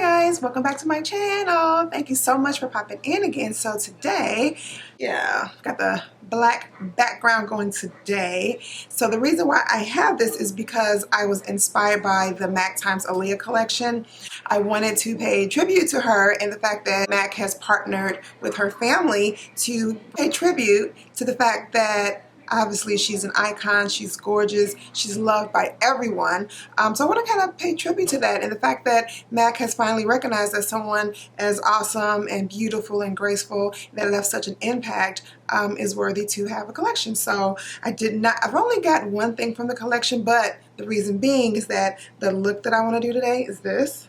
guys, welcome back to my channel. Thank you so much for popping in again. So today, got the black background going today. So the reason why I have this is because I was inspired by the MAC times Aaliyah collection. I wanted to pay tribute to her and the fact that MAC has partnered with her family to pay tribute to the fact that obviously she's an icon, she's gorgeous, she's loved by everyone. So I want to kind of pay tribute to that and the fact that MAC has finally recognized that someone as awesome and beautiful and graceful that left such an impact is worthy to have a collection. So I've only got one thing from the collection, but the reason being is that the look that I want to do today is this.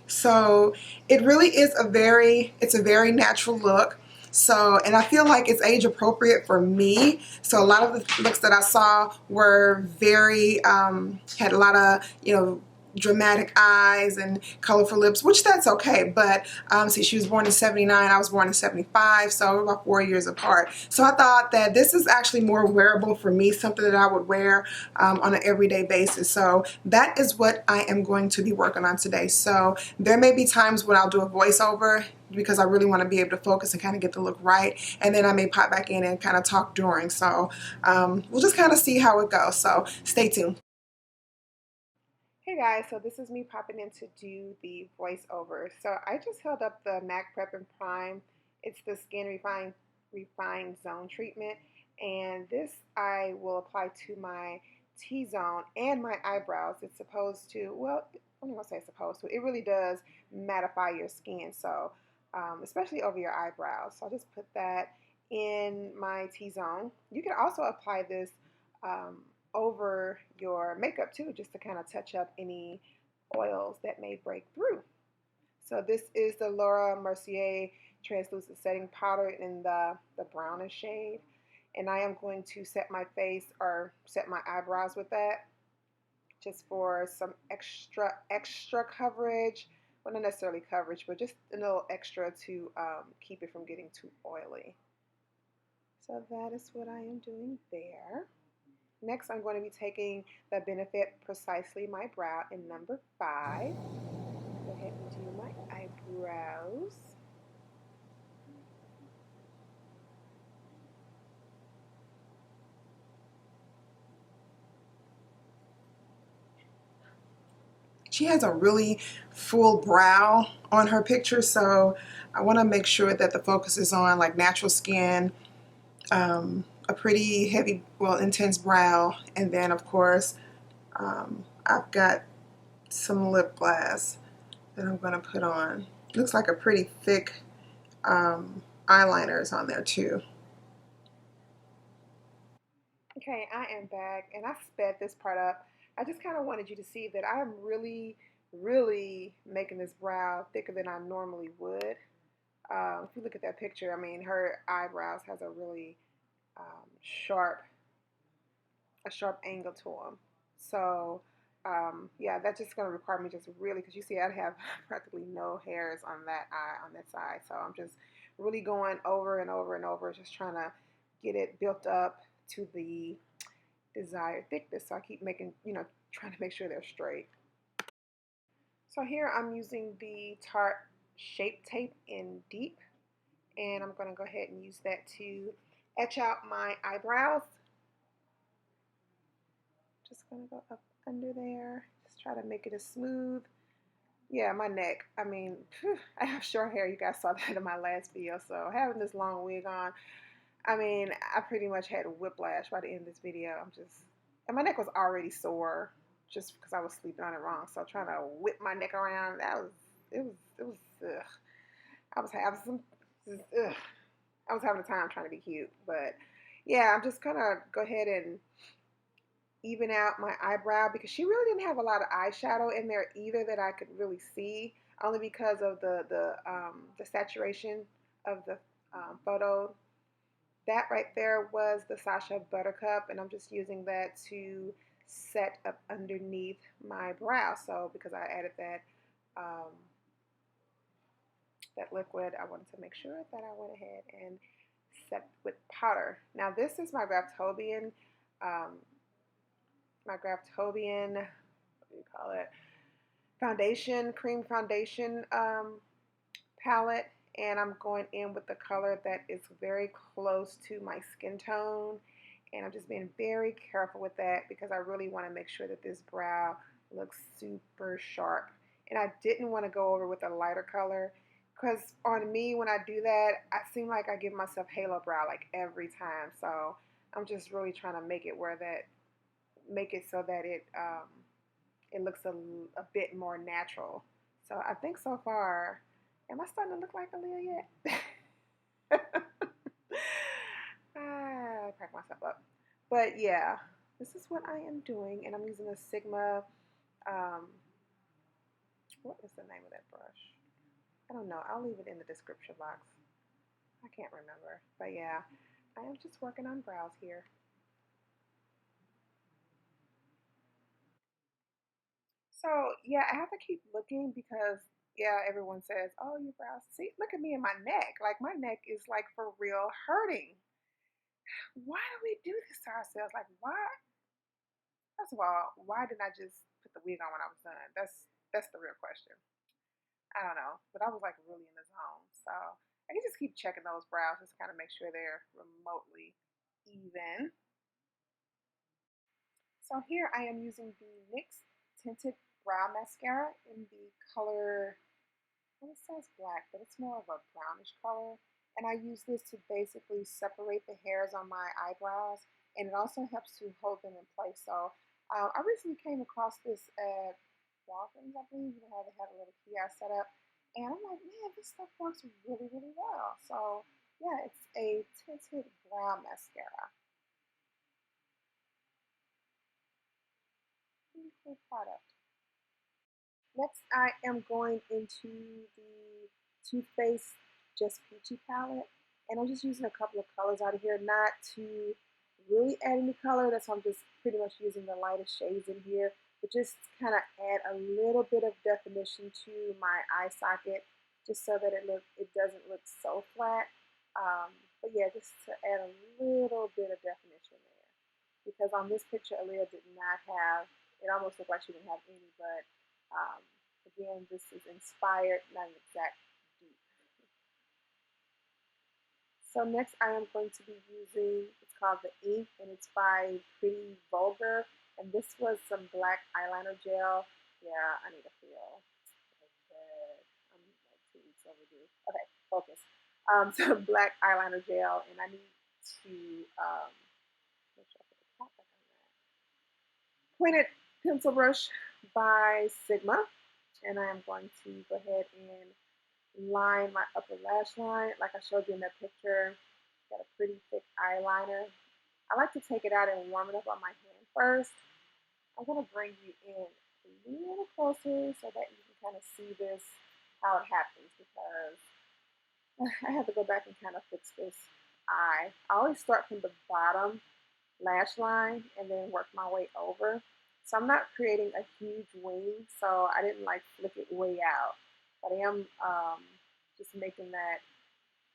So it really is it's a very natural look. So, and I feel like it's age appropriate for me. So a lot of the looks that I saw were very, had a lot of, dramatic eyes and colorful lips, which that's okay. But see, she was born in 79, I was born in 75, so we're about 4 years apart. So I thought that this is actually more wearable for me, something that I would wear on an everyday basis. So that is what I am going to be working on today. So there may be times when I'll do a voiceover because I really want to be able to focus and kind of get the look right, and then I may pop back in and kind of talk during. So we'll just kind of see how it goes. So stay tuned. Hey guys, so this is me popping in to do the voiceover. So I just held up the MAC Prep and Prime. It's the Skin Refined Zone treatment, and this I will apply to my T-zone and my eyebrows. It's supposed to, well, I'm not gonna say it's supposed to, it really does mattify your skin, so especially over your eyebrows. So I'll just put that in my T-zone. You can also apply this over your makeup too, just to kind of touch up any oils that may break through. So this is the Laura Mercier translucent setting powder in the brownish shade, and I am going to set my face or set my eyebrows with that just for some extra coverage. Well, not necessarily coverage, but just a little extra to keep it from getting too oily. So that is what I am doing there. Next, I'm going to be taking the Benefit Precisely My Brow in number 5. Go ahead and do my eyebrows. She has a really full brow on her picture, so I want to make sure that the focus is on like natural skin, a pretty heavy, well, intense brow, and then of course I've got some lip gloss that I'm going to put on. Looks like a pretty thick eyeliner is on there too. Okay, I am back, and I sped this part up. I just kind of wanted you to see that I'm really, really making this brow thicker than I normally would. If you look at that picture, I mean, her eyebrows has a really sharp angle to them. So yeah, that's just going to require me just really, because you see I have practically no hairs on that eye, on that side. So I'm just really going over and over and over, just trying to get it built up to the desired thickness. So I keep making, trying to make sure they're straight. So here I'm using the Tarte Shape Tape in Deep, and I'm going to go ahead and use that to etch out my eyebrows. Just going to go up under there, just try to make it as smooth. Yeah, my neck, I mean, I have short hair. You guys saw that in my last video. So having this long wig on, I mean, I pretty much had a whiplash by the end of this video. And my neck was already sore just because I was sleeping on it wrong. So trying to whip my neck around, it was, ugh. I was having a time trying to be cute. But yeah, I'm just gonna go ahead and even out my eyebrow because she really didn't have a lot of eyeshadow in there either that I could really see, only because of the saturation of the photo. That right there was the Sacha Buttercup, and I'm just using that to set up underneath my brow. So because I added that that liquid, I wanted to make sure that I went ahead and set with powder. Now this is my Graftobian, what do you call it? foundation, cream foundation palette, and I'm going in with the color that is very close to my skin tone. And I'm just being very careful with that because I really want to make sure that this brow looks super sharp. And I didn't want to go over with a lighter color because on me, when I do that, I seem like I give myself halo brow like every time. So I'm just really trying to make it where that, make it so that it looks a bit more natural. So I think so far, am I starting to look like Aaliyah yet? I crack myself up. But yeah, this is what I am doing, and I'm using a Sigma. Um, what is the name of that brush? I don't know. I'll leave it in the description box. I can't remember. But yeah, I am just working on brows here. So yeah, I have to keep looking because yeah, everyone says, "Oh, your brows." See, look at me and my neck. Like my neck is like for real hurting. Why do we do this to ourselves? Like why? First of all, why didn't I just put the wig on when I was done? That's the real question. I don't know, but I was like really in the zone, so I can just keep checking those brows, just kind of make sure they're remotely even. So here I am using the NYX Tinted Brow Mascara in the color, well, it says black, but it's more of a brownish color. And I use this to basically separate the hairs on my eyebrows, and it also helps to hold them in place. So I recently came across this at Walgreens, I believe. You know how they have a little kiosk set up, and I'm like, man, this stuff works really, really well. So yeah, it's a tinted brow mascara. Really cool product. Next, I am going into the Too Faced Just Peachy palette. And I'm just using a couple of colors out of here, not to really add any color. That's why I'm just pretty much using the lightest shades in here. But just kind of add a little bit of definition to my eye socket, just so that it doesn't look so flat. But yeah, just to add a little bit of definition there. Because on this picture, Aaliyah did not have, it almost looked like she didn't have any, but um, again, this is inspired, not an exact dupe. So next I am going to be using, it's called the Ink, and it's by Pretty Vulgar. And this was some black eyeliner gel. Yeah, I need to feel okay. I'm like 2 weeks overdue. Okay, focus. Some black eyeliner gel, and I need to make sure I put the cap back on that. Pointed pencil brush by Sigma, and I am going to go ahead and line my upper lash line like I showed you in that picture. Got a pretty thick eyeliner. I like to take it out and warm it up on my hand first. I'm going to bring you in a little closer so that you can kind of see this, how it happens, because I have to go back and kind of fix this eye. I always start from the bottom lash line and then work my way over. So I'm not creating a huge wing, so I didn't like flick it way out. But I am just making that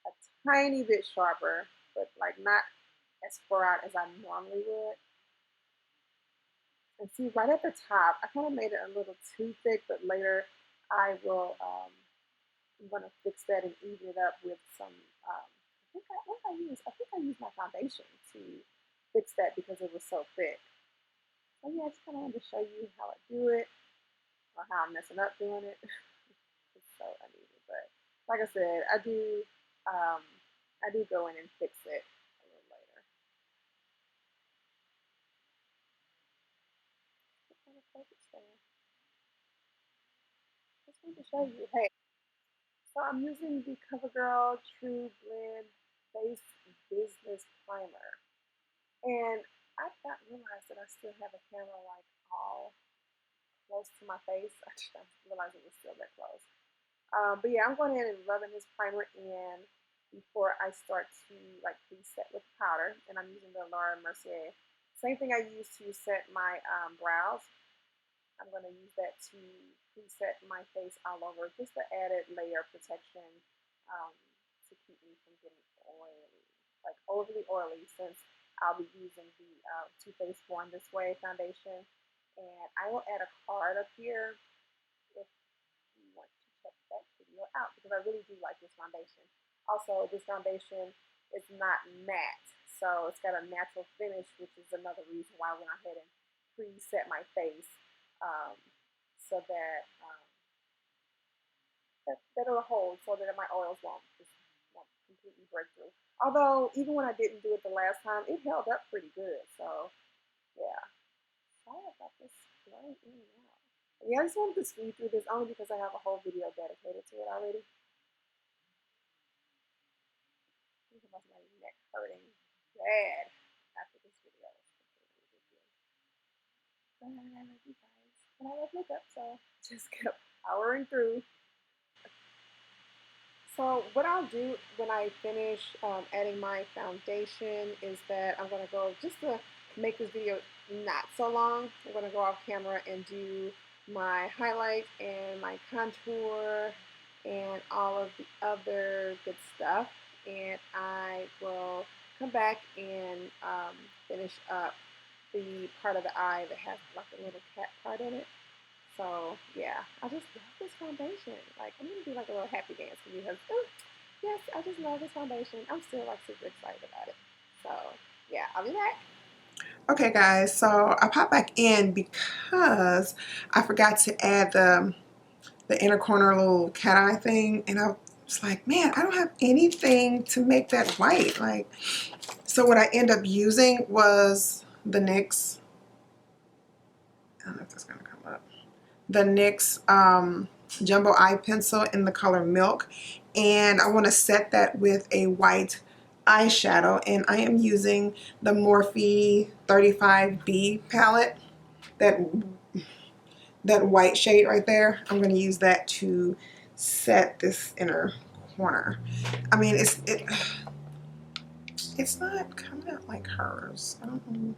a tiny bit sharper, but like not as far out as I normally would. And see, right at the top, I kind of made it a little too thick, but later I will, I'm going to fix that and even it up with some, what did I use? I think I used my foundation to fix that because it was so thick. So yeah, I just kind of wanted to show you how I do it or how I'm messing up doing it. It's so uneven, but like I said, I do go in and fix it a little later. What kind of focus there? Just wanted to show you. Hey, so I'm using the CoverGirl True Blend Face Business Primer, and I did not realize that I still have a camera like all close to my face. I didn't realize it was still that close. But yeah, I'm going ahead and rubbing this primer in before I start to like preset with powder, and I'm using the Laura Mercier. Same thing I use to set my brows. I'm going to use that to preset my face all over, just an added layer of protection to keep me from getting oily, like overly oily, since I'll be using the Too Faced Born This Way foundation. And I will add a card up here want to check that video out because I really do like this foundation. Also, this foundation is not matte, so it's got a natural finish, which is another reason why I went ahead and preset my face so that that it'll hold, so that my oils won't just completely break through. Although even when I didn't do it the last time, it held up pretty good. So yeah, sorry about this blurring in and out. Yeah, I just wanted to speed through this only because I have a whole video dedicated to it already. I think about my neck hurting bad after this video. But I love you guys. And I love makeup, so just kept powering through. So what I'll do when I finish adding my foundation is that I'm going to go, just to make this video not so long, I'm going to go off camera and do my highlight and my contour and all of the other good stuff. And I will come back and finish up the part of the eye that has like a little cat part in it. So yeah, I just love this foundation. Like, I'm gonna do like a little happy dance for you because yes, I just love this foundation. I'm still like super excited about it. So yeah, I'll be back. Okay guys, so I popped back in because I forgot to add the inner corner little cat eye thing, and I was like, man, I don't have anything to make that white. Like, so what I end up using was the NYX, I don't know if that's gonna come up, the NYX Jumbo Eye Pencil in the color Milk, and I want to set that with a white eyeshadow, and I am using the Morphe 35B palette, that white shade right there. I'm going to use that to set this inner corner. I mean, it's not coming out like hers. I don't know.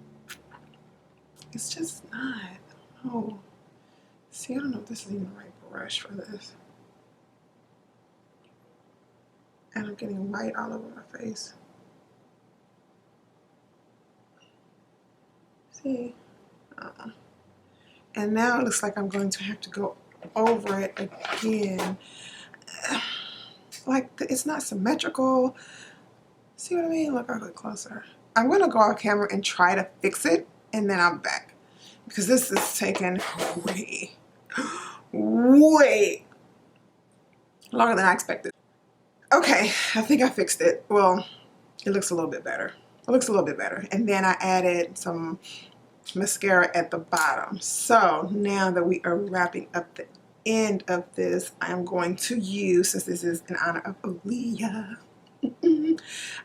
It's just not. Oh, see, I don't know if this is even the right brush for this. And I'm getting white all over my face. See? And now it looks like I'm going to have to go over it again. Like, it's not symmetrical. See what I mean? Look, I'll get closer. I'm going to go off camera and try to fix it, and then I'm back. Because this is taking way longer than I expected. Okay, I think I fixed it. Well, it looks a little bit better. It looks a little bit better. And then I added some mascara at the bottom. So now that we are wrapping up the end of this, I'm going to use, since this is in honor of Aaliyah,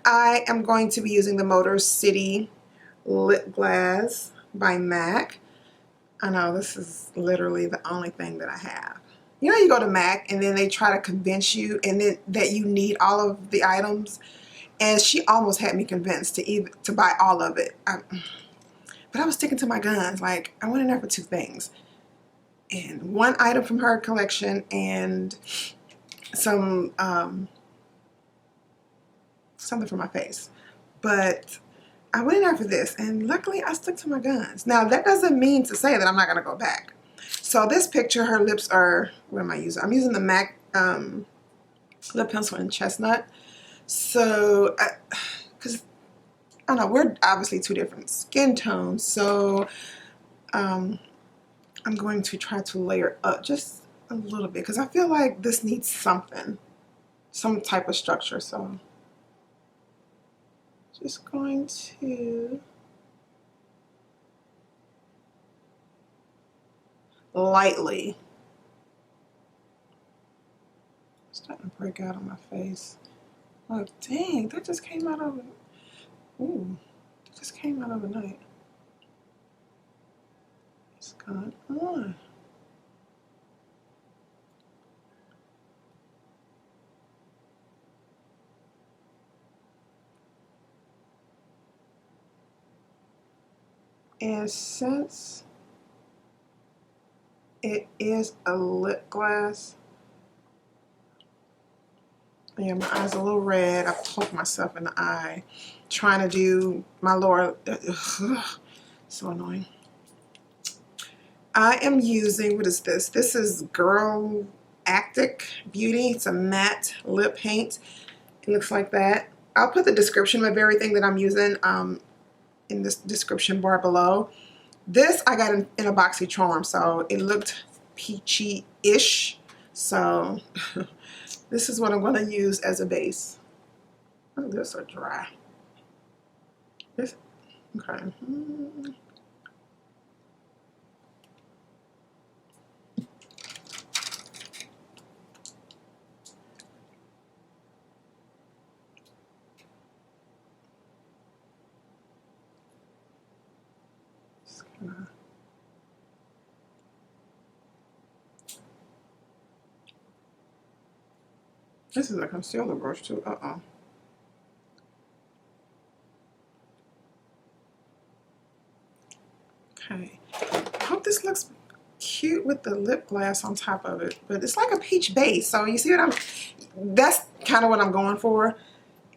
I am going to be using the Motor City Lipglass by MAC. I know this is literally the only thing that I have. You know, you go to MAC and then they try to convince you and then that you need all of the items, and she almost had me convinced to buy all of it. But I was sticking to my guns. Like, I went in there for two things, and one item from her collection and some something for my face. But I went in there for this, and luckily I stuck to my guns. Now, that doesn't mean to say that I'm not going to go back. So this picture, her lips are, what am I using? I'm using the MAC lip pencil in Chestnut. So, because, I don't know, we're obviously two different skin tones. So, I'm going to try to layer up just a little bit, because I feel like this needs something, some type of structure. So, just going to lightly. It's starting to break out on my face. Oh dang, that just came out of, ooh, that just came out overnight. What's going on? And since it is a lip gloss, yeah, my eye's a little red. I poked myself in the eye trying to do my lower, so annoying. I am using, what is this? This is Girl Actic Beauty. It's a matte lip paint. It looks like that. I'll put the description of everything that I'm using in this description bar below. This I got in a BoxyCharm, so it looked peachy-ish. So this is what I'm going to use as a base. Oh, this are dry. This, okay. This is a concealer brush too. Okay. I hope this looks cute with the lip gloss on top of it. But it's like a peach base. So you see what that's kind of what I'm going for.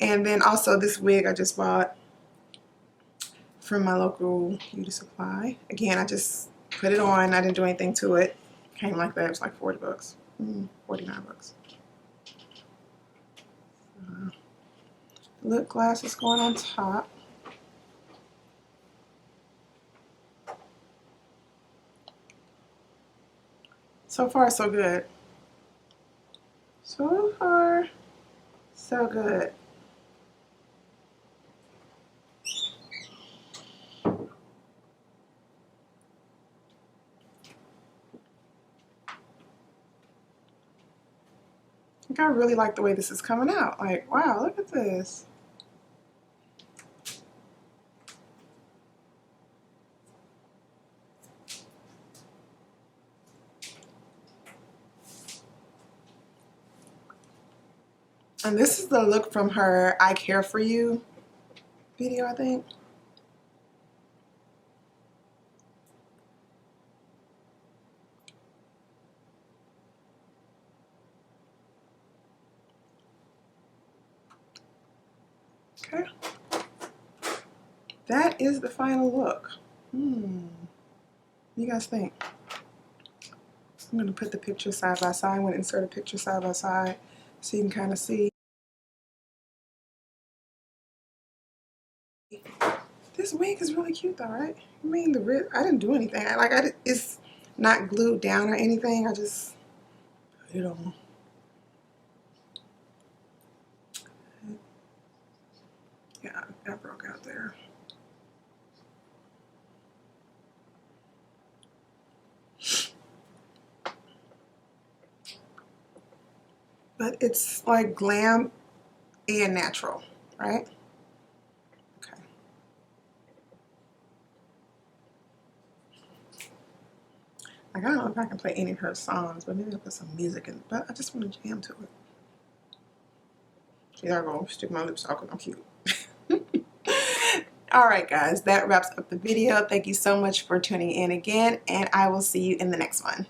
And then also this wig I just bought from my local beauty supply. Again, I just put it on. I didn't do anything to it. Came like that. It was like 40 bucks. 49 bucks. Lip gloss is going on top. So far, so good. So far, so good. I really like the way this is coming out. Like, wow, look at this. And this is the look from her I Care For You video, I think. Okay. That is the final look. What do you guys think? I'm going to put the picture side by side. I'm going to insert a picture side by side so you can kind of see. This wig is really cute though, right? I mean, the rib, I didn't do anything. It's not glued down or anything. I just put it on. Yeah, that broke out there. But it's like glam and natural, right? Okay. Like, I don't know if I can play any of her songs, but maybe I'll put some music in. But I just want to jam to it. See, there I go. Stick my lips out because I'm cute. Alright guys, that wraps up the video. Thank you so much for tuning in again, and I will see you in the next one.